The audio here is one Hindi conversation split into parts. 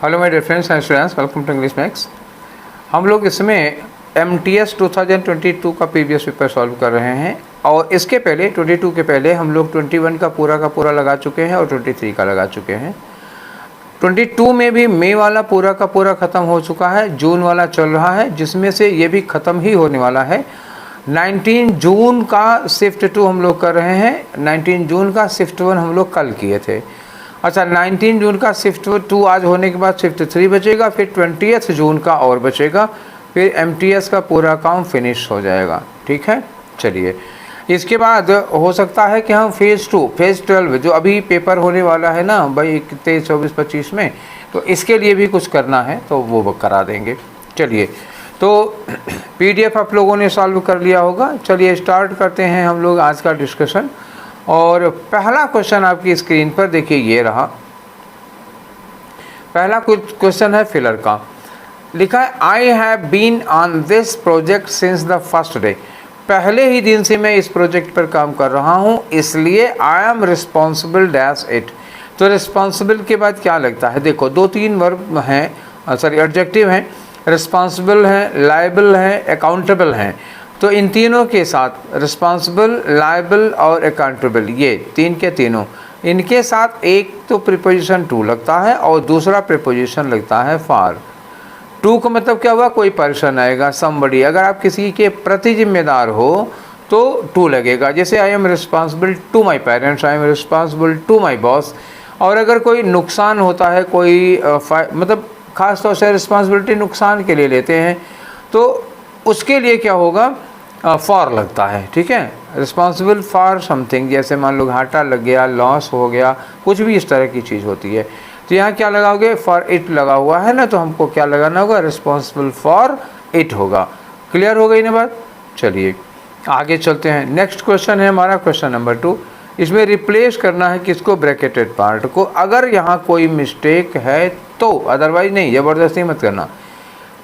Hello my dear friends and students, welcome to English Max. हम लोग इसमें MTS 2022 का प्रीवियस पेपर सॉल्व कर रहे हैं और इसके पहले 22 के पहले हम लोग 21 का पूरा लगा चुके हैं और 23 का लगा चुके हैं। 22 में भी मई वाला पूरा का पूरा ख़त्म हो चुका है, जून वाला चल रहा है जिसमें से ये भी ख़त्म ही होने वाला है। 19 जून का शिफ्ट 2 हम लोग कर रहे हैं। 19 जून का शिफ्ट 1 हम लोग कल किए थे। अच्छा, 19 जून का शिफ्ट 2 आज होने के बाद शिफ्ट 3 बचेगा, फिर 20 जून का और बचेगा, फिर MTS का पूरा काम फिनिश हो जाएगा। ठीक है, चलिए इसके बाद हो सकता है कि हम फेज़ 12 जो अभी पेपर होने वाला है ना भाई 23, 24, 25 में, तो इसके लिए भी कुछ करना है तो वो करा देंगे। चलिए, तो PDF आप लोगों ने सॉल्व कर लिया होगा। चलिए स्टार्ट करते हैं हम लोग आज का डिस्कशन। और पहला क्वेश्चन आपकी स्क्रीन पर देखिए, ये रहा पहला क्वेश्चन है फिलर का। लिखा है I have been on this project since the first day. पहले ही दिन से मैं इस प्रोजेक्ट पर काम कर रहा हूँ, इसलिए आई एम रिस्पॉन्सिबल डैश इट। तो रिस्पॉन्सिबल के बाद क्या लगता है? देखो 2-3 वर्ब हैं, सॉरी एडजेक्टिव हैं, रिस्पॉन्सिबल हैं, लायबल हैं, अकाउंटेबल हैं। तो इन तीनों के साथ रिस्पॉन्सिबल, लायबल और अकाउंटेबल, ये तीन के तीनों, इनके साथ एक तो प्रीपोजिशन टू लगता है और दूसरा प्रीपोजिशन लगता है फॉर। टू का मतलब क्या हुआ? कोई पर्सन आएगा, समबडी। अगर आप किसी के प्रति जिम्मेदार हो तो टू लगेगा। जैसे I am responsible to my parents, I am responsible to my boss. और अगर कोई नुकसान होता है, कोई मतलब ख़ास तौर से रिस्पॉन्सिबिलिटी नुकसान के लिए लेते हैं, तो उसके लिए क्या होगा? फॉर लगता है। ठीक है, रिस्पॉन्सिबल फॉर समथिंग, जैसे मान लो घाटा लग गया, लॉस हो गया, कुछ भी इस तरह की चीज़ होती है। तो यहाँ क्या लगाओगे? फॉर इट लगा हुआ है ना, तो हमको क्या लगाना होगा? रिस्पॉन्सिबल फॉर इट होगा। क्लियर हो गई ना बात? चलिए आगे चलते हैं। नेक्स्ट क्वेश्चन है हमारा क्वेश्चन नंबर 2। इसमें रिप्लेस करना है किसको? ब्रैकेटेड पार्ट को। अगर यहाँ कोई मिस्टेक है तो, अदरवाइज नहीं, ज़बरदस्ती मत करना।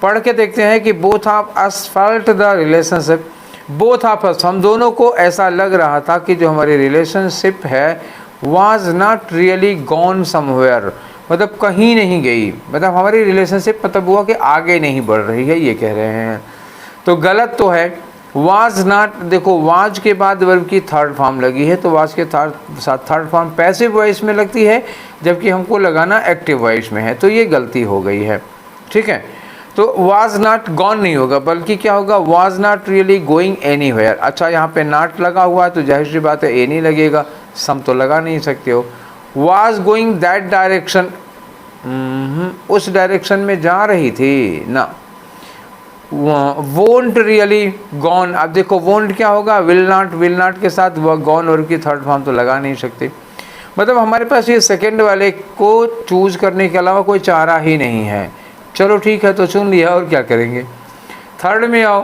पढ़ के देखते हैं कि both of us felt the relationship. Both of us, हम दोनों को ऐसा लग रहा था कि जो हमारी रिलेशनशिप है was not really gone somewhere, मतलब कहीं नहीं गई, मतलब हमारी रिलेशनशिप मतलब हुआ कि आगे नहीं बढ़ रही है, ये कह रहे हैं। तो गलत तो है। वाज नॉट, देखो वाज के बाद वर्ब की थर्ड फॉर्म लगी है, तो वाज के साथ थर्ड फॉर्म पैसिव वॉइस में लगती है, जबकि हमको लगाना एक्टिव वॉइस में है, तो ये गलती हो गई है। ठीक है, तो वाज नॉट गॉन नहीं होगा, बल्कि क्या होगा? Was not really going anywhere. अच्छा, यहाँ पे नॉट लगा हुआ है तो जाहिर सी बात है ए नहीं लगेगा, सम तो लगा नहीं सकते हो। वाज गोइंग दैट डायरेक्शन, उस डायरेक्शन में जा रही थी ना। वोंट रियली गॉन, अब देखो वोंट क्या होगा? विल नॉट के साथ वह गॉन और की थर्ड फॉर्म तो लगा नहीं सकते। मतलब हमारे पास ये सेकेंड वाले को चूज करने के अलावा कोई चारा ही नहीं है। चलो ठीक है, तो चुन लिया, और क्या करेंगे। थर्ड में आओ,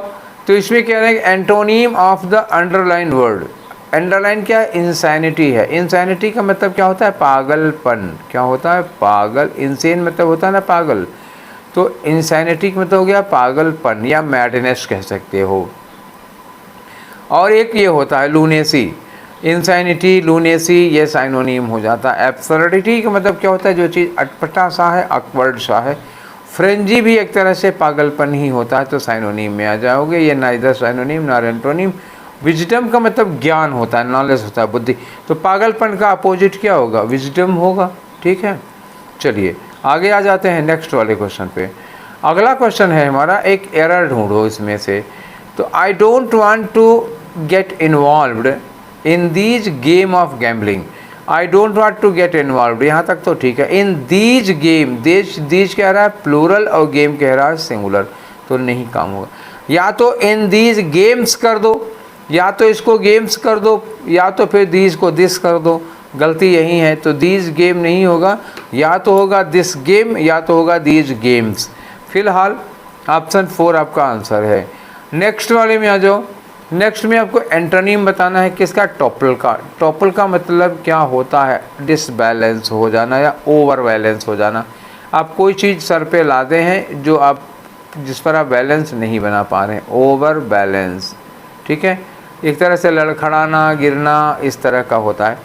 तो इसमें क्या है? Antonym of the underline word. Underline क्या है? इंसैनिटी है। इंसैनिटी का मतलब क्या होता है? पागलपन। क्या होता है? पागल। इंसेन मतलब होता है ना पागल, तो इंसैनिटी का मतलब हो गया पागलपन या मैडनेस कह सकते हो। और एक ये होता है लूनेसी। इंसैनिटी, लूनेसी, ये साइनोनिम हो जाता है। एब्सर्डिटी का मतलब क्या होता है? जो चीज़ अटपटा सा है, ऑकवर्ड सा है। फ्रेंजी भी एक तरह से पागलपन ही होता है, तो साइनोनिम में आ जाओगे। ये ना इधर साइनोनिम ना एंटोनिम। विजडम का मतलब ज्ञान होता है, नॉलेज होता है, बुद्धि। तो पागलपन का अपोजिट क्या होगा? विजडम होगा। ठीक है, चलिए आगे आ जाते हैं नेक्स्ट वाले क्वेश्चन पे। अगला क्वेश्चन है हमारा, एक एरर ढूंढो इसमें से। तो I don't want to get involved in these game of gambling. I don't want to get involve, यहाँ तक तो ठीक है। इन दीज गेम, दीज कह रहा है प्लूरल और गेम कह रहा है सिंगुलर, तो नहीं काम होगा। या तो इन दीज गेम्स कर दो, या तो इसको गेम्स कर दो, या तो फिर दीज को दिस कर दो। गलती यही है, तो दीज गेम नहीं होगा, या तो होगा दिस गेम या तो होगा दीज गेम्स। फिलहाल ऑप्शन 4 आपका आंसर है। नेक्स्ट वाले में आ जाओ। नेक्स्ट में आपको एंटोनिम बताना है किसका? टॉपल का। टॉपल का मतलब क्या होता है? डिसबैलेंस हो जाना या ओवर बैलेंस हो जाना। आप कोई चीज़ सर पे लाते हैं जो आप, जिस पर आप बैलेंस नहीं बना पा रहे हैं, ओवर बैलेंस। ठीक है, एक तरह से लड़खड़ाना, गिरना, इस तरह का होता है।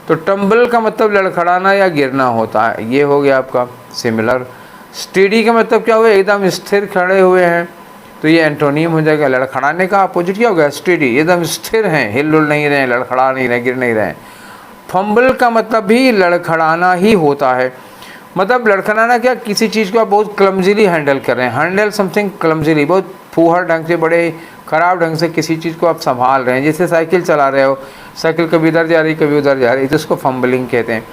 तो टम्बल का मतलब लड़खड़ाना या गिरना होता है, ये हो गया आपका सिमिलर। स्टेडी का मतलब क्या हुआ, एकदम स्थिर खड़े हुए हैं, तो ये एंटोनिम हो जाएगा। लड़खड़ाने का अपोजिट क्या होगा, स्टेडी, एकदम स्थिर हैं, हिल डुल नहीं रहे, लड़खड़ा नहीं रहे, गिर नहीं रहे। फंबल का मतलब भी लड़खड़ाना ही होता है। मतलब लड़खड़ाना क्या, किसी चीज़ को आप बहुत क्लमजीली हैंडल कर रहे हैं, हैंडल समथिंग क्लमजीली, बहुत फूहड़ ढंग से, बड़े ख़राब ढंग से किसी चीज़ को आप संभाल रहे हैं। जैसे साइकिल चला रहे हो, साइकिल कभी इधर जा रही कभी उधर जा रही, तो उसको फंबलिंग कहते हैं।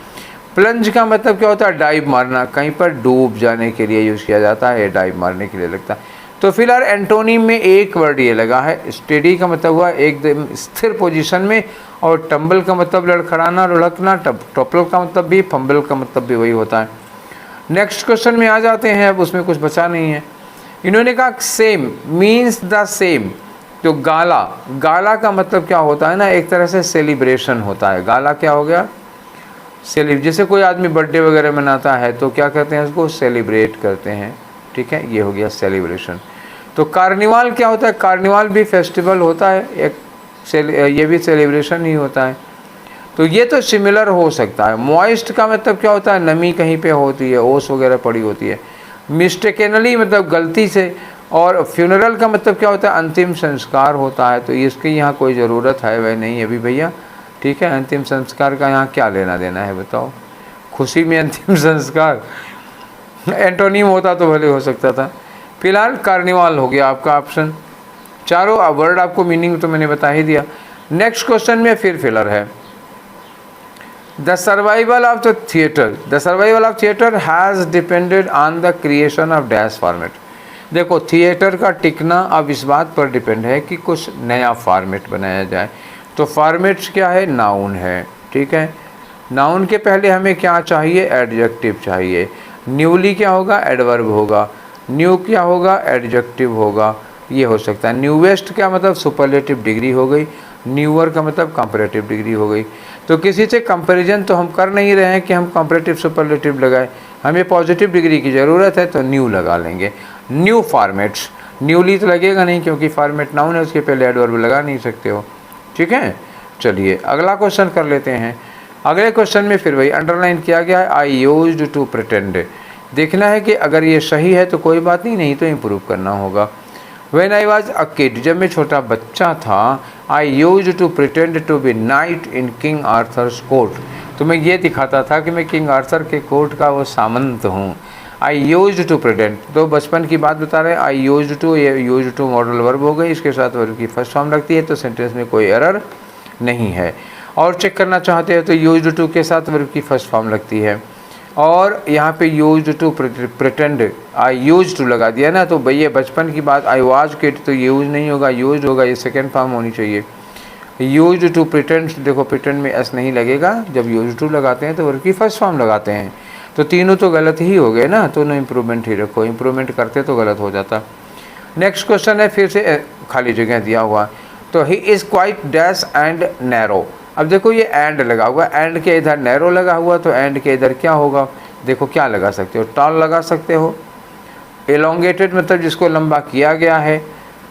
प्लंज का मतलब क्या होता है, डाइव मारना, कहीं पर डूब जाने के लिए यूज़ किया जाता है, डाइव मारने के लिए लगता है। तो फिलहाल एंटोनिम में एक वर्ड ये लगा है, स्टेडी का मतलब हुआ एकदम स्थिर पोजीशन में, और टम्बल का मतलब लड़खड़ाना, लुढ़कना, टॉपल का मतलब भी, फंबल का मतलब भी वही होता है। नेक्स्ट क्वेश्चन में आ जाते हैं, अब उसमें कुछ बचा नहीं है। इन्होंने कहा सेम मीन्स द सेम। तो गाला, गाला का मतलब क्या होता है ना, एक तरह से सेलिब्रेशन होता है। गाला क्या हो गया, जैसे कोई आदमी बर्थडे वगैरह मनाता है तो क्या कहते हैं, उसको सेलिब्रेट करते हैं, ठीक है, ये हो गया सेलिब्रेशन। तो कार्निवाल क्या होता है, कार्निवाल भी फेस्टिवल होता है एक, ये भी सेलिब्रेशन ही होता है। तो ये तो सिमिलर हो सकता है। मॉइस्ट का मतलब क्या होता है, नमी कहीं पे होती है, ओस वगैरह पड़ी होती है। मिस्टेकनली मतलब गलती से। और फ्यूनरल का मतलब क्या होता है, अंतिम संस्कार होता है। तो इसकी यहाँ कोई ज़रूरत है वह नहीं अभी भैया, ठीक है। अंतिम संस्कार का यहाँ क्या लेना देना है बताओ, खुशी में अंतिम संस्कार, एंटोनिम होता तो भले हो सकता था। फिलहाल कार्निवाल हो गया आपका ऑप्शन। चारों वर्ड आपको मीनिंग तो मैंने बता ही दिया। नेक्स्ट क्वेश्चन में फिर फिलर है, the survival of the theatre, the survival of theatre has depended on the creation of dash format. देखो थिएटर का टिकना अब इस बात पर डिपेंड है कि कुछ नया फॉर्मेट बनाया जाए। तो फॉर्मेट्स क्या है, नाउन है, ठीक है। नाउन के पहले हमें क्या चाहिए, एडजेक्टिव चाहिए। न्यूली क्या होगा, एडवर्ब होगा। न्यू क्या होगा, एडजेक्टिव होगा, ये हो सकता है। न्यूवेस्ट क्या मतलब सुपरलेटिव डिग्री हो गई। न्यूअर का मतलब कंपैरेटिव डिग्री हो गई। तो किसी से कंपैरिजन तो हम कर नहीं रहे हैं कि हम कंपैरेटिव सुपरलेटिव लगाएं, हमें पॉजिटिव डिग्री की ज़रूरत है तो न्यू लगा लेंगे। न्यू फॉर्मेट्स, न्यूली तो लगेगा नहीं क्योंकि फॉर्मेट नाउन है, उसके पहले एडवर्ब लगा नहीं सकते हो, ठीक है। चलिए अगला क्वेश्चन कर लेते हैं। अगले क्वेश्चन में फिर वही अंडरलाइन किया गया है, आई यूज्ड टू प्रिटेंड। देखना है कि अगर ये सही है तो कोई बात नहीं, नहीं तो इम्प्रूव करना होगा। When I was a kid, जब मैं छोटा बच्चा था, I used to pretend to be knight in King Arthur's court. तो मैं ये दिखाता था कि मैं किंग आर्थर के कोर्ट का वो सामंत हूँ। आई यूज्ड टू प्रिटेंड, तो बचपन की बात बता रहे हैं। आई यूज्ड टू, ये यूज्ड टू मॉडल वर्ब हो गई, इसके साथ वर्ब की फर्स्ट फॉर्म लगती है, तो सेंटेंस में कोई एरर नहीं है। और चेक करना चाहते हैं तो यूज्ड टू के साथ वर्ब की फर्स्ट फॉर्म लगती है। और यहाँ पे used to pretend, I used to लगा दिया ना, तो भैया बचपन की बात, आई वाज किड तो यूज नहीं होगा, यूज्ड होगा, ये सेकेंड फॉर्म होनी चाहिए। यूज्ड टू प्रिटेंड, देखो प्रिटेंड में एस नहीं लगेगा, जब यूज्ड टू लगाते हैं तो वर्ब की फर्स्ट फॉर्म लगाते हैं। तो तीनों तो गलत ही हो गए ना, तो नो इम्प्रूवमेंट ही रखो, इम्प्रूवमेंट करते तो गलत हो जाता। नेक्स्ट क्वेश्चन है फिर से खाली जगह दिया हुआ, तो he is quite dash and narrow. अब देखो ये एंड लगा हुआ, एंड के इधर नैरो लगा हुआ, तो एंड के इधर क्या होगा, देखो क्या लगा सकते हो, टॉल लगा सकते हो। एलोंगेटेड मतलब जिसको लंबा किया गया है,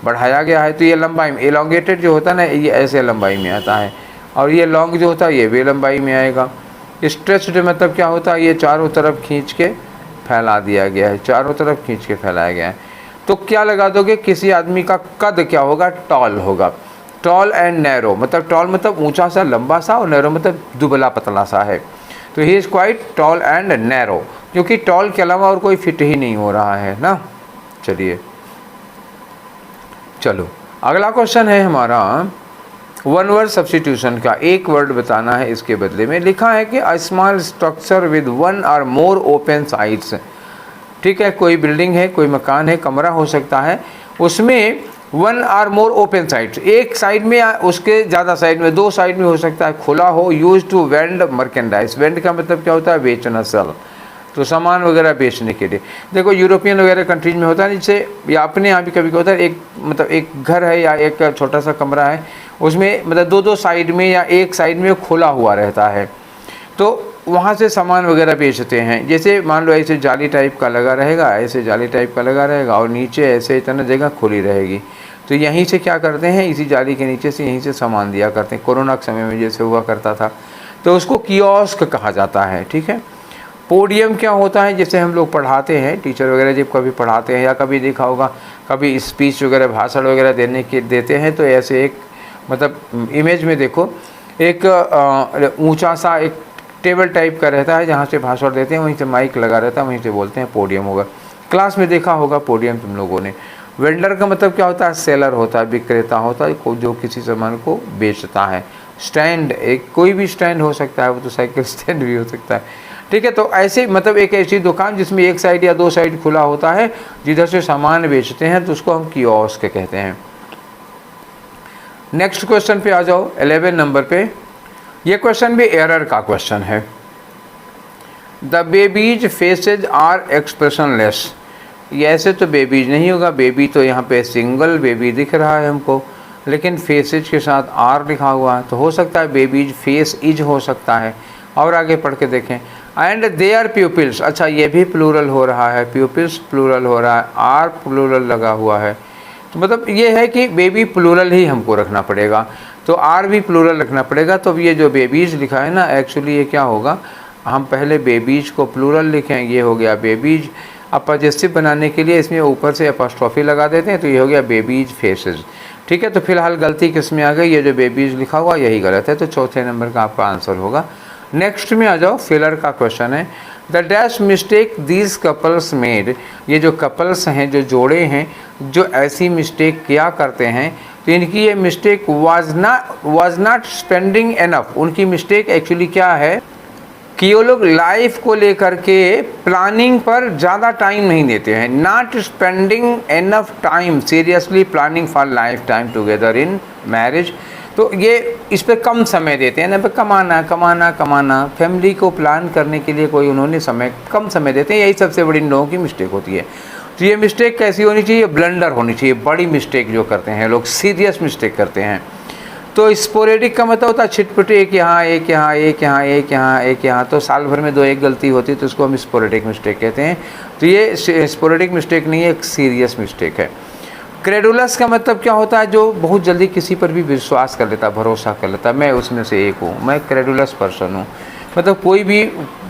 बढ़ाया गया है, तो ये लंबाई में, एलोंगेटेड जो होता है ना ये ऐसे लंबाई में आता है, और ये लॉन्ग जो होता है ये भी लंबाई में आएगा। स्ट्रेच्ड मतलब क्या होता है, ये चारों तरफ खींच के फैला दिया गया है, चारों तरफ खींच के फैलाया गया है। तो क्या लगा दोगे, किसी आदमी का कद क्या होगा, टॉल होगा। टॉल एंड नैरो मतलब, टॉल मतलब ऊंचा सा लंबा सा, और नैरो मतलब दुबला पतला सा है। तो he is quite tall and narrow, क्योंकि टॉल के अलावा और कोई फिट ही नहीं हो रहा है ना। चलिए चलो अगला क्वेश्चन है हमारा वन वर्ड सब्स्टिट्यूशन का। एक वर्ड बताना है इसके बदले में। लिखा है कि a small structure with one और मोर ओपन साइड्स, ठीक है। कोई बिल्डिंग है, कोई मकान है, कमरा हो सकता है, उसमें one or more open sides, एक साइड में या उसके ज़्यादा साइड में, दो साइड में हो सकता है, खुला हो। यूज टू वेंड मर्केंडाइज, वेंड का मतलब क्या होता है, बेचना, सेल, तो सामान वगैरह बेचने के लिए। देखो यूरोपियन वगैरह कंट्रीज में होता है, जिससे या अपने यहाँ भी कभी होता है, एक मतलब एक घर है या एक छोटा सा कमरा है, उसमें मतलब दो दो साइड में या एक साइड में खुला हुआ रहता है, तो वहाँ से सामान वगैरह बेचते हैं। जैसे मान लो ऐसे जाली टाइप का लगा रहेगा, ऐसे जाली टाइप का लगा रहेगा, और नीचे ऐसे इतना जगह खुली रहेगी, तो यहीं से क्या करते हैं, इसी जाली के नीचे से यहीं से सामान दिया करते हैं। कोरोना के समय में जैसे हुआ करता था, तो उसको कियोस्क कहा जाता है, ठीक है। पोडियम क्या होता है, जैसे हम लोग पढ़ाते हैं, टीचर वगैरह जब कभी पढ़ाते हैं या कभी देखा होगा कभी स्पीच वगैरह भाषण वगैरह देते हैं तो ऐसे एक मतलब इमेज में देखो एक ऊंचा सा एक टेबल टाइप का रहता है जहाँ से भाषण देते हैं, वहीं से माइक लगा रहता है, वहीं से बोलते हैं, पोडियम होगा। क्लास में देखा होगा पोडियम तुम लोगों ने। वेंडर का मतलब क्या होता है, सेलर होता है, विक्रेता होता है, जो किसी सामान को बेचता है। स्टैंड एक कोई भी स्टैंड हो सकता है, वो तो साइकिल स्टैंड भी हो सकता है, ठीक है। तो ऐसे मतलब एक ऐसी दुकान जिसमें एक साइड या दो साइड खुला होता है जिधर से सामान बेचते हैं, तो उसको हम कियोस्क कहते हैं। नेक्स्ट क्वेश्चन पे आ जाओ, 11 नंबर पे। ये क्वेश्चन भी एरर का क्वेश्चन है। The babies faces are expressionless. ये ऐसे तो बेबीज नहीं होगा, बेबी तो यहाँ पे सिंगल बेबी दिख रहा है हमको, लेकिन फेसेज के साथ आर लिखा हुआ है, तो हो सकता है बेबीज फेस इज हो सकता है। और आगे पढ़ के देखें, एंड दे आर प्यूपिल्स। अच्छा, ये भी प्लूरल हो रहा है, प्यूपिल्स प्लूरल हो रहा है, आर प्लूरल लगा हुआ है, तो मतलब ये है कि बेबी प्लूरल ही हमको रखना पड़ेगा, तो आर भी प्लूरल रखना पड़ेगा। तो ये जो बेबीज लिखा है ना, एक्चुअली ये क्या होगा, हम पहले बेबीज को प्लूरल लिखें, ये हो गया बेबीज। अब पॉजिटिव बनाने के लिए इसमें ऊपर से अपॉस्ट्रोफी लगा देते हैं, तो ये हो गया बेबीज फेसेस, ठीक है। तो फिलहाल गलती किस में आ गई, ये जो बेबीज लिखा हुआ यही गलत है, तो चौथे नंबर का आपका आंसर होगा। नेक्स्ट में आ जाओ, फिलर का क्वेश्चन है। The dash mistake these couples made. ये जो कपल्स हैं, जो जोड़े हैं, जो ऐसी मिस्टेक किया करते हैं, तो इनकी ये mistake was not spending enough. उनकी मिस्टेक एक्चुअली क्या है कि वो लोग लाइफ को लेकर के प्लानिंग पर ज़्यादा टाइम नहीं देते हैं। Not spending enough time seriously planning for life time together in marriage. तो ये इस पर कम समय देते हैं ना, कमाना कमाना कमाना, फैमिली को प्लान करने के लिए कोई उन्होंने कम समय देते हैं, यही सबसे बड़ी इन लोगों की मिस्टेक होती है। तो ये मिस्टेक कैसी होनी चाहिए, ब्लंडर होनी चाहिए, बड़ी मिस्टेक जो करते हैं लोग, सीरियस मिस्टेक करते हैं। तो स्पोरेडिक का मतलब होता है छिटपुट, एक यहाँ एक यहाँ एक यहाँ एक यहाँ एक यहाँ, तो साल भर में 2-1 गलती होती है, तो उसको हम स्पोरेडिक मिस्टेक कहते हैं। तो ये स्पोरेडिक मिस्टेक नहीं है, एक सीरियस मिस्टेक है। क्रेडुलस का मतलब क्या होता है, जो बहुत जल्दी किसी पर भी विश्वास कर लेता, भरोसा कर लेता। मैं उसमें से एक हूँ, मैं क्रेडुलस पर्सन हूँ। मतलब कोई भी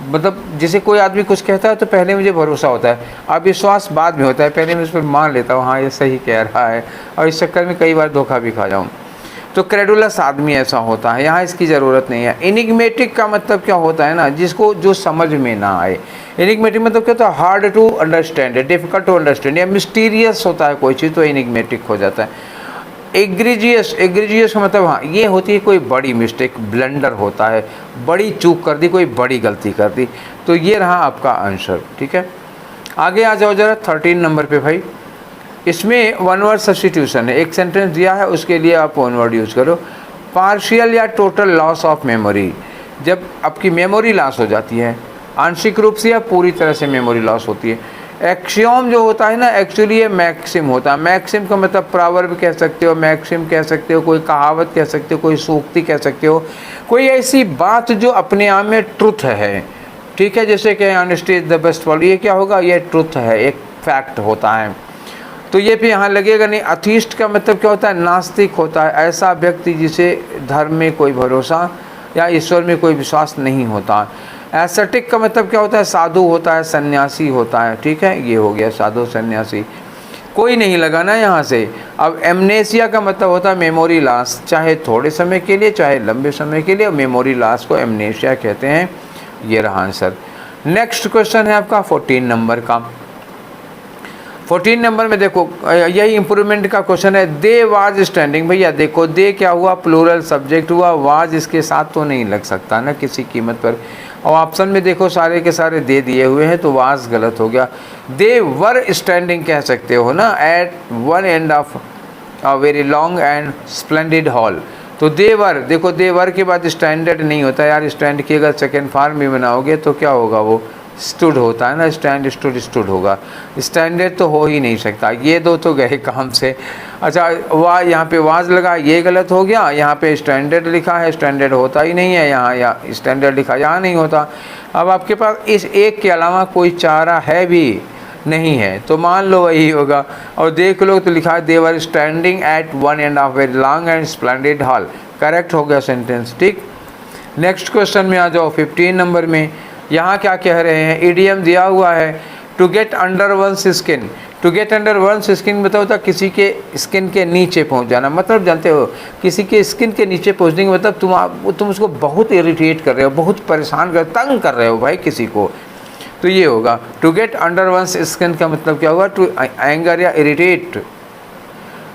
मतलब जैसे कोई आदमी कुछ कहता है तो पहले मुझे भरोसा होता है, अब विश्वास बाद में होता है, पहले मैं उस पर मान लेता हूँ हाँ ये सही कह रहा है, और इस चक्कर में कई बार धोखा भी खा जाऊँ। तो क्रेडुलस आदमी ऐसा होता है, यहाँ इसकी ज़रूरत नहीं है। इनिग्मेटिक का मतलब क्या होता है ना, जिसको जो समझ में ना आए। इनिग्मेटिक मतलब क्या होता है, hard to understand, difficult to understand, या मिस्टीरियस होता है कोई चीज़, तो इनिग्मेटिक हो जाता है। एग्रीजियस का मतलब हाँ ये होती है कोई बड़ी मिस्टेक, ब्लंडर होता है, बड़ी चूक कर दी, कोई बड़ी गलती कर दी। तो ये रहा आपका आंसर, ठीक है। आगे आ जाओ जरा 13 नंबर पे भाई। इसमें वन वर्ड सब्स्टिट्यूशन है, एक सेंटेंस दिया है उसके लिए आप वन वर्ड यूज़ करो। पार्शियल या टोटल लॉस ऑफ मेमोरी। जब आपकी मेमोरी लॉस हो जाती है, आंशिक रूप से या पूरी तरह से मेमोरी लॉस होती है। एक्सियोम जो होता है ना, एक्चुअली ये मैक्सिम होता है। मैक्सिम का मतलब प्रॉवर्ब कह सकते हो, मैक्सिम कह सकते हो, कोई कहावत कह सकते हो, कोई सूक्ति कह सकते हो, कोई ऐसी बात जो अपने आप में ट्रुथ है, ठीक है। जैसे कि honesty is the best policy, ये क्या होगा, ये ट्रुथ है, एक फैक्ट होता है। तो ये भी यहाँ लगेगा नहीं। अथीस्ट का मतलब क्या होता है, नास्तिक होता है, ऐसा व्यक्ति जिसे धर्म में कोई भरोसा या ईश्वर में कोई विश्वास नहीं होता। एसेटिक का मतलब क्या होता है, साधु होता है, सन्यासी होता है, ठीक है। ये हो गया साधु सन्यासी, कोई नहीं लगाना यहाँ से। अब एमनेसिया का मतलब होता है मेमोरी लॉस, चाहे थोड़े समय के लिए चाहे लंबे समय के लिए, मेमोरी लॉस को एमनेसिया कहते हैं। ये रहा आंसर। नेक्स्ट क्वेश्चन है आपका 14 नंबर का। 14 नंबर में देखो, यही इंप्रूवमेंट का क्वेश्चन है। They was standing. भैया देखो, दे क्या हुआ, प्लूरल सब्जेक्ट हुआ, वाज इसके साथ तो नहीं लग सकता ना किसी कीमत पर। और ऑप्शन में देखो सारे के सारे दे दिए हुए हैं, तो वाज गलत हो गया। दे वर स्टैंडिंग कह सकते हो ना, at one end of a very long and splendid hall. तो दे वर, देखो दे वर के बाद स्टैंडर्ड नहीं होता यार, स्टैंड की अगर सेकेंड फॉर्म में बनाओगे तो क्या होगा, वो स्टूड होता है ना, स्टैंड स्टूड स्टूड होगा, स्टैंडर्ड तो हो ही नहीं सकता। ये दो तो गए काम से। अच्छा वाह, यहाँ पे वाज लगा, ये गलत हो गया। यहाँ पे स्टैंडर्ड लिखा है, स्टैंडर्ड होता ही नहीं है यहाँ, या स्टैंडर्ड लिखा यहाँ नहीं होता। अब आपके पास इस एक के अलावा कोई चारा है भी नहीं है, तो मान लो वही होगा। और देख लो तो लिखा है they were standing at one end of very long and splendid hall, correct हो गया सेंटेंस, ठीक। नेक्स्ट क्वेश्चन में आ जाओ 15 नंबर में। यहाँ क्या कह रहे हैं, ईडियम दिया हुआ है, to get under one's skin. To get under one's skin मतलब होता है किसी के स्किन के नीचे पहुँच जाना। मतलब जानते हो, किसी के स्किन के नीचे पहुँचने का मतलब तुम उसको बहुत इरिटेट कर रहे हो, बहुत परेशान कर, तंग कर रहे हो भाई किसी को, तो ये होगा। To get under one's skin का मतलब क्या होगा, टू एंगर या इरिटेट।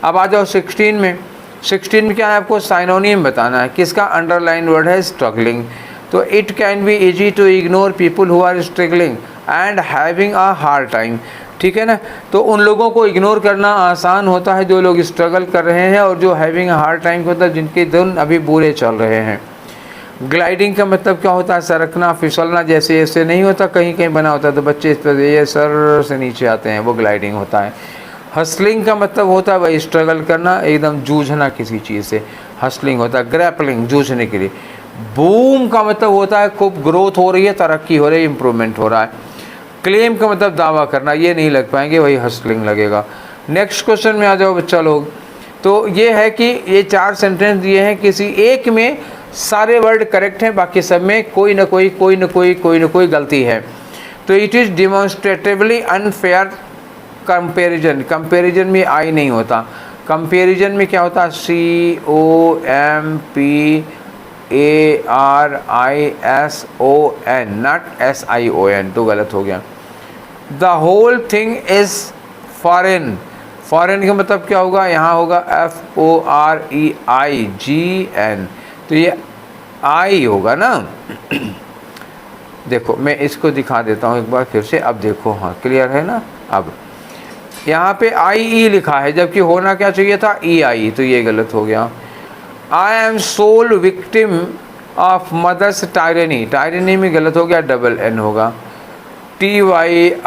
अब आ जाओ 16 में। 16 में क्या है, आपको साइनोनिम बताना है। किसका अंडरलाइन वर्ड है, स्ट्रगलिंग। तो it can be easy to ignore people who are struggling and having a hard time. ठीक है ना, तो उन लोगों को इग्नोर करना आसान होता है जो लोग स्ट्रगल कर रहे हैं, और जो हैविंग अ हार्ड टाइम होता है जिनके दिन अभी बुरे चल रहे हैं। ग्लाइडिंग का मतलब क्या होता है, सरकना, फिसलना। जैसे ऐसे नहीं होता, कहीं कहीं बना होता है तो बच्चे इस तरह ये सर से नीचे आते हैं, वो ग्लाइडिंग होता है। हसलिंग का मतलब होता है भाई स्ट्रगल करना, एकदम जूझना किसी चीज़ से, हसलिंग होता है। ग्रैपलिंग, जूझने के लिए। बूम का मतलब होता है खूब ग्रोथ हो रही है, तरक्की हो रही है, इंप्रूवमेंट हो रहा है। क्लेम का मतलब दावा करना, ये नहीं लग पाएंगे, वही हसलिंग लगेगा। नेक्स्ट क्वेश्चन में आ जाओ बच्चा लोग। तो ये है कि ये 4 सेंटेंस दिए हैं, किसी एक में सारे वर्ड करेक्ट हैं, बाकी सब में कोई ना कोई गलती है। तो it is demonstratively unfair comparison. Comparison में आई नहीं होता, कंपैरिजन में क्या होता है, COMPARISON, नॉट SION, तो गलत हो गया। The whole thing is foreign. Foreign का मतलब क्या होगा, यहाँ होगा FOREIGN, तो ये आई होगा ना। देखो मैं इसको दिखा देता हूँ एक बार फिर से, अब देखो, हाँ क्लियर है ना। अब यहाँ पे IE लिखा है, जबकि होना क्या चाहिए था, EI, तो ये गलत हो गया। I am sole victim of mother's tyranny. Tyranny में गलत हो गया, DN होगा, TYRANNY,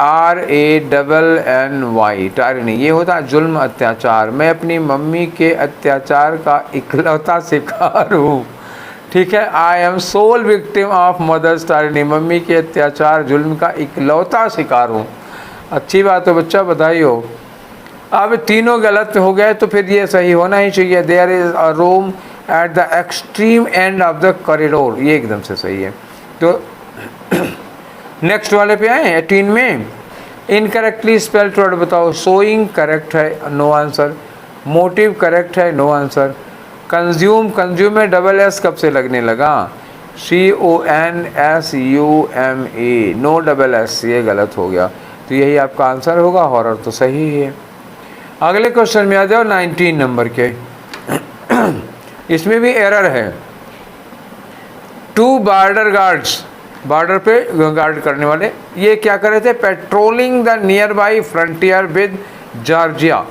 टायरनी। ये होता है जुल्म, अत्याचार। मैं अपनी मम्मी के अत्याचार का इकलौता शिकार हूँ। ठीक है, I am sole victim of mother's tyranny, mummy के अत्याचार जुल्म का इकलौता शिकार हूँ। अच्छी बात है बच्चा, बधाई हो। अब तीनों गलत हो गए तो फिर ये सही होना ही चाहिए। There is a room at the extreme end of the corridor, ये एकदम से सही है। तो नेक्स्ट वाले पे आए 18 में। इनकरेक्टली स्पेल्ड वर्ड बताओ। सोइंग करेक्ट है, नो आंसर। मोटिव करेक्ट है, नो आंसर। कंज्यूम, कंज्यूम में SS कब से लगने लगा, CONSUME, नो SS, ये गलत हो गया। तो यही आपका आंसर होगा, हॉरर तो सही है। अगले क्वेश्चन में आ जाओ 19 नंबर के। इसमें भी एरर है। 2 बॉर्डर गार्ड्स, बॉर्डर पे गार्ड करने वाले, ये क्या कर रहे थे, patrolling the near by frontier with Georgia.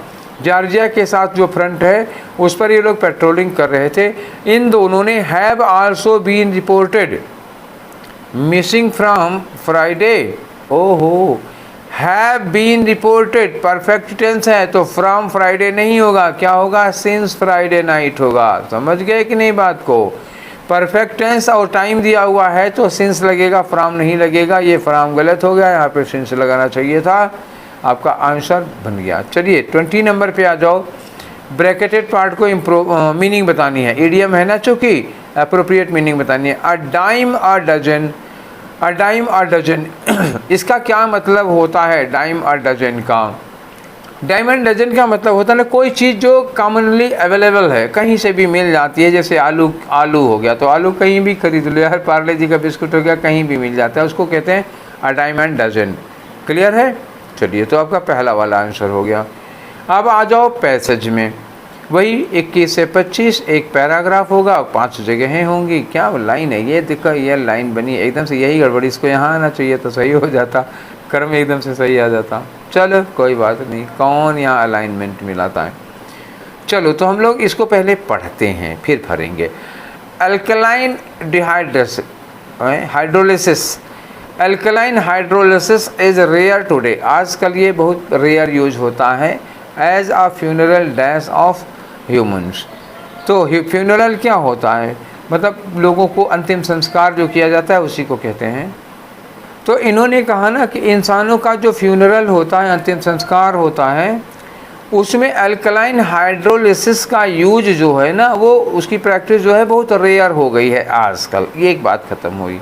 Georgia के साथ जो फ्रंट है उस पर ये लोग पेट्रोलिंग कर रहे थे। इन दोनों ने have also been reported missing from Friday. ओहो, have been reported perfect tense है, तो फ्रॉम फ्राइडे नहीं होगा, क्या होगा, सिंस फ्राइडे नाइट होगा। समझ गए कि नहीं बात को। परफेक्ट टेंस और टाइम दिया हुआ है तो सिंस लगेगा, फ्रॉम नहीं लगेगा। ये फ्रॉम गलत हो गया, यहाँ पे सिंस लगाना चाहिए था। आपका आंसर बन गया। चलिए 20 नंबर पे आ जाओ। ब्रैकेटेड पार्ट को मीनिंग बतानी है, इडियम है ना, चूँकि अप्रोप्रिएट मीनिंग बतानी है। A dime a dozen, a dime a dozen, इसका क्या मतलब होता है, डाइम अ डजन का। डाइम एंड डजन का मतलब होता है ना, कोई चीज़ जो कॉमनली अवेलेबल है, कहीं से भी मिल जाती है। जैसे आलू, आलू हो गया तो आलू कहीं भी खरीद लो, यार पार्ले जी का बिस्कुट हो गया, कहीं भी मिल जाता है, उसको कहते हैं a dime and dozen. Clear है। चलिए, तो आपका पहला वाला आंसर हो गया। अब आ जाओ पैसेज में। वही 21 से 25 एक पैराग्राफ होगा, 5 जगहें होंगी। क्या लाइन है ये, देखो ये लाइन बनी है एकदम से, यही गड़बड़ी, इसको यहाँ आना चाहिए तो सही हो जाता, क्रम एकदम से सही आ जाता। चलो कोई बात नहीं, कौन यहाँ अलाइनमेंट मिलाता है। चलो तो हम लोग इसको पहले पढ़ते हैं फिर भरेंगे। Alkaline hydrolysis, alkaline hydrolysis is rare today, आजकल ये बहुत रेयर यूज होता है। As a funeral dash of humans, तो फ्यूनरल क्या होता है, मतलब लोगों को अंतिम संस्कार जो किया जाता है उसी को कहते हैं। तो इन्होंने कहा ना कि इंसानों का जो फ्यूनरल होता है, अंतिम संस्कार होता है, उसमें अल्कलाइन हाइड्रोलिसिस का यूज जो है ना, वो उसकी प्रैक्टिस जो है बहुत रेयर हो गई है आजकल। ये एक बात ख़त्म हुई।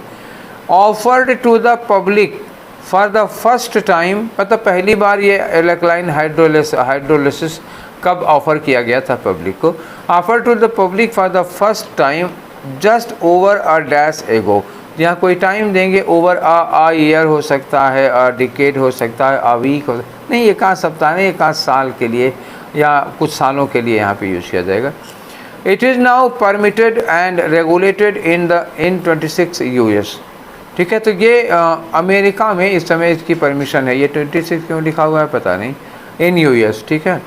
Offered to the public for the first time, मतलब पहली बार ये एल्कलाइन हाइड्रोलिसिस कब ऑफर किया गया था पब्लिक को? Offer to the public for the first time just over a dash ago. यहाँ कोई टाइम देंगे, ओवर अ ईयर हो सकता है, अ डिकेड हो सकता है, अ वीक हो, नहीं एक आध सप्ताह नहीं, एक आध साल के लिए या कुछ सालों के लिए यहाँ पे यूज़ किया जाएगा। It is now permitted and regulated in 26 US. ठीक है, तो ये अमेरिका में इस समय इसकी परमिशन है। ये 26 क्यों लिखा हुआ है पता नहीं, इन यूएस। ठीक है,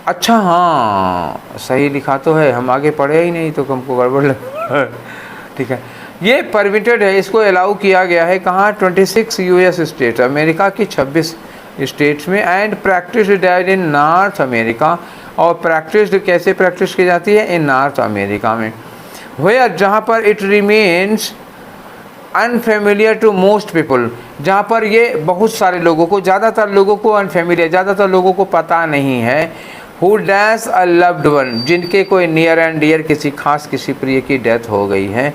अच्छा हाँ सही लिखा तो है, हम आगे पढ़े ही नहीं तो हमको गड़बड़ लगा। ठीक है, ये परमिटेड है, इसको अलाउ किया गया है कहाँ? 26 यूएस स्टेट, अमेरिका की 26 स्टेट्स में। And practice dead in North America, और प्रैक्टिस कैसे प्रैक्टिस की जाती है? इन नॉर्थ अमेरिका में। वेयर, जहाँ पर it remains unfamiliar to most people, जहाँ पर ये बहुत सारे लोगों को, ज़्यादातर लोगों को अनफेमिलियर, ज़्यादातर लोगों को पता नहीं है। Who dash a loved one, जिनके कोई नियर एंड डियर किसी खास किसी प्रिय की डेथ हो गई है,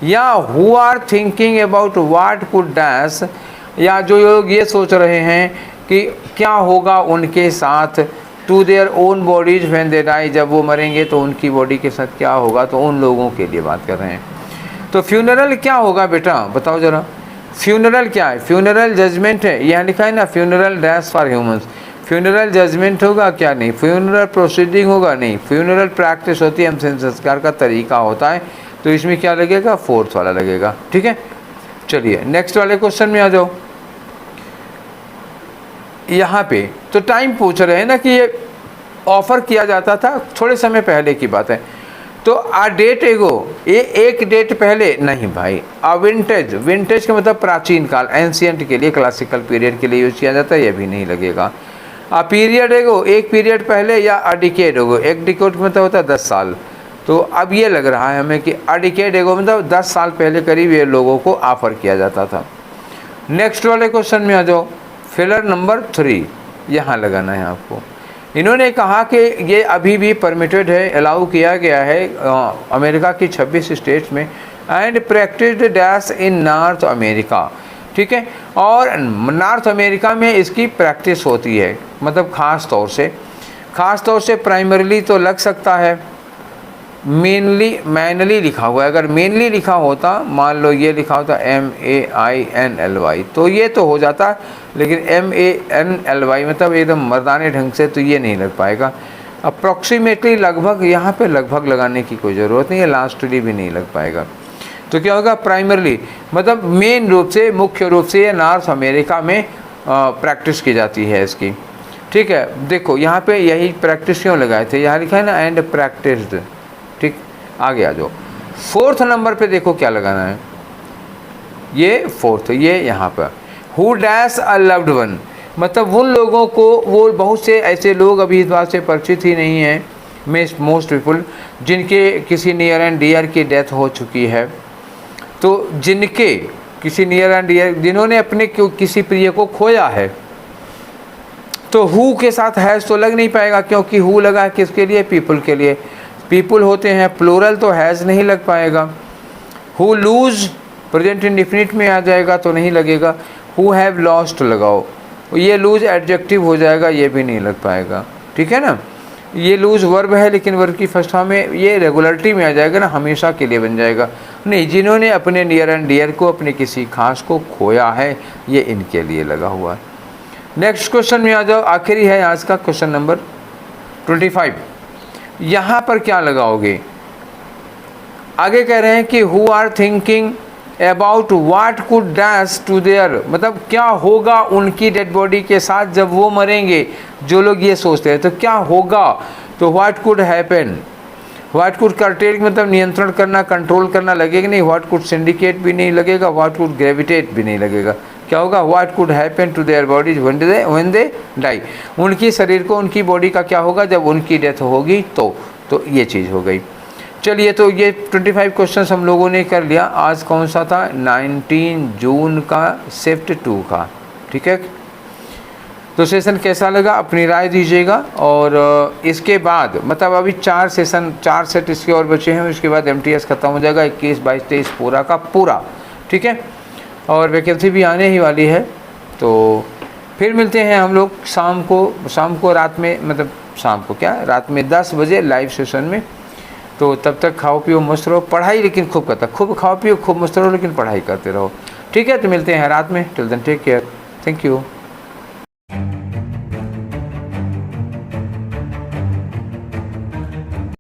या who are thinking about what could dash, या जो लोग ये सोच रहे हैं कि क्या होगा उनके साथ, to their own bodies when they die, जब वो मरेंगे तो उनकी बॉडी के साथ क्या होगा, तो उन लोगों के लिए बात कर रहे हैं। तो फ्यूनरल क्या होगा बेटा बताओ ज़रा, फ्यूनरल क्या है? फ्यूनरल जजमेंट है, यहाँ लिखा है ना funeral dash for humans. Funeral judgement होगा क्या? नहीं। फ्यूनरल प्रोसीडिंग होगा? नहीं। फ्यूनरल प्रैक्टिस होती है, हम संस्कार का तरीका होता है, तो इसमें क्या लगेगा? फोर्थ वाला लगेगा। ठीक है, चलिए नेक्स्ट वाले क्वेश्चन में आ जाओ। यहाँ पे तो टाइम पूछ रहे हैं ना कि ये ऑफर किया जाता था, थोड़े समय पहले की बात है, तो आ डेट एगो, ये एक डेट पहले नहीं भाई। आ विंटेज, विंटेज का मतलब प्राचीन काल, एंशियंट के लिए, क्लासिकल पीरियड के लिए यूज किया जाता है, ये भी नहीं लगेगा। आ पीरियड एगो, एक पीरियड पहले, या अ डिकेड एगो, एक डिकेड मतलब होता है 10 साल। तो अब ये लग रहा है हमें कि अ डिकेड एगो मतलब 10 साल पहले करीब ये लोगों को ऑफर किया जाता था। नेक्स्ट वाले क्वेश्चन में आ जाओ, फिलर नंबर 3 यहाँ लगाना है आपको। इन्होंने कहा कि ये अभी भी परमिटेड है, अलाउ किया गया है अमेरिका की 26 स्टेट्स में, and practised dash in North America. ठीक है, और नॉर्थ अमेरिका में इसकी प्रैक्टिस होती है, मतलब ख़ास तौर से प्राइमरीली तो लग सकता है, मैनली लिखा हुआ है। अगर मेनली लिखा होता, मान लो ये लिखा होता MAINLY, तो ये तो हो जाता, लेकिन MANLY मतलब एकदम मर्दाने ढंग से, तो ये नहीं लग पाएगा। अप्रॉक्सीमेटली लगभग, यहाँ पे लगभग लगाने की कोई ज़रूरत नहीं है, लास्टली भी नहीं लग पाएगा। तो क्या होगा? प्राइमरली मतलब मेन रूप से, मुख्य रूप से ये नॉर्थ अमेरिका में प्रैक्टिस की जाती है इसकी। ठीक है, देखो यहाँ पे यही प्रैक्टिस क्यों लगाए थे, यहाँ लिखा है ना एंड प्रैक्टिस्ड। ठीक, आगे आ जाओ। फोर्थ नंबर पे देखो क्या लगाना है, ये फोर्थ, ये यहाँ पर who dash a loved one, मतलब उन लोगों को, वो बहुत से ऐसे लोग अभी इस बात से परिचित ही नहीं हैं, मोस्ट पीपल, जिनके किसी नियर एंड डियर की डेथ हो चुकी है। तो जिनके किसी नियर एंड डियर, जिन्होंने अपने किसी प्रिय को खोया है, तो हु के साथ हैज़ तो लग नहीं पाएगा, क्योंकि हु लगा है किसके लिए? पीपल के लिए। पीपल होते हैं प्लूरल, तो हैज़ नहीं लग पाएगा। हु लूज प्रेजेंट इंडेफिनिट में आ जाएगा तो नहीं लगेगा। हु हैव लॉस्ट लगाओ, ये लूज एडजेक्टिव हो जाएगा, ये भी नहीं लग पाएगा। ठीक है ना, ये लूज वर्ब है, लेकिन वर्ब की फर्स्ट फॉर्म में ये रेगुलरिटी में आ जाएगा ना, हमेशा के लिए बन जाएगा। नहीं, जिन्होंने अपने नियर एंड डियर को, अपने किसी खास को खोया है, ये इनके लिए लगा हुआ है। नेक्स्ट क्वेश्चन में आ जाओ, आखिरी है आज का क्वेश्चन नंबर 25। यहाँ पर क्या लगाओगे? आगे कह रहे हैं कि who are thinking about what could dash to their, मतलब क्या होगा उनकी डेड बॉडी के साथ जब वो मरेंगे। जो लोग ये सोचते हैं तो क्या होगा, तो what could happen, what could cartel मतलब नियंत्रण करना, कंट्रोल करना लगेगा नहीं। व्हाट कुड सिंडिकेट भी नहीं लगेगा, व्हाट कुड ग्रेविटेट भी नहीं लगेगा। क्या होगा? What could happen to their bodies when they die, उनकी शरीर को, उनकी बॉडी का क्या होगा जब उनकी डेथ होगी। तो ये चीज़ हो गई। चलिए, तो ये 25 क्वेश्चंस हम लोगों ने कर लिया। आज कौन सा था? 19 जून का शिफ्ट 2 का। ठीक है, तो सेशन कैसा लगा अपनी राय दीजिएगा। और इसके बाद मतलब अभी 4 सेट इसके और बचे हैं, उसके बाद MTS ख़त्म हो जाएगा, 21, 22, 23 पूरा का पूरा। ठीक है, और वैकेंसी भी आने ही वाली है। तो फिर मिलते हैं हम लोग शाम को रात में, मतलब शाम को क्या, रात में 10 बजे लाइव सेशन में। तो तब तक खाओ पियो मस्त रहो, पढ़ाई लेकिन खूब करता, खूब खाओ पियो खूब मस्त रहो, लेकिन पढ़ाई करते रहो। ठीक है, तो मिलते हैं रात में। Till then take care, thank you.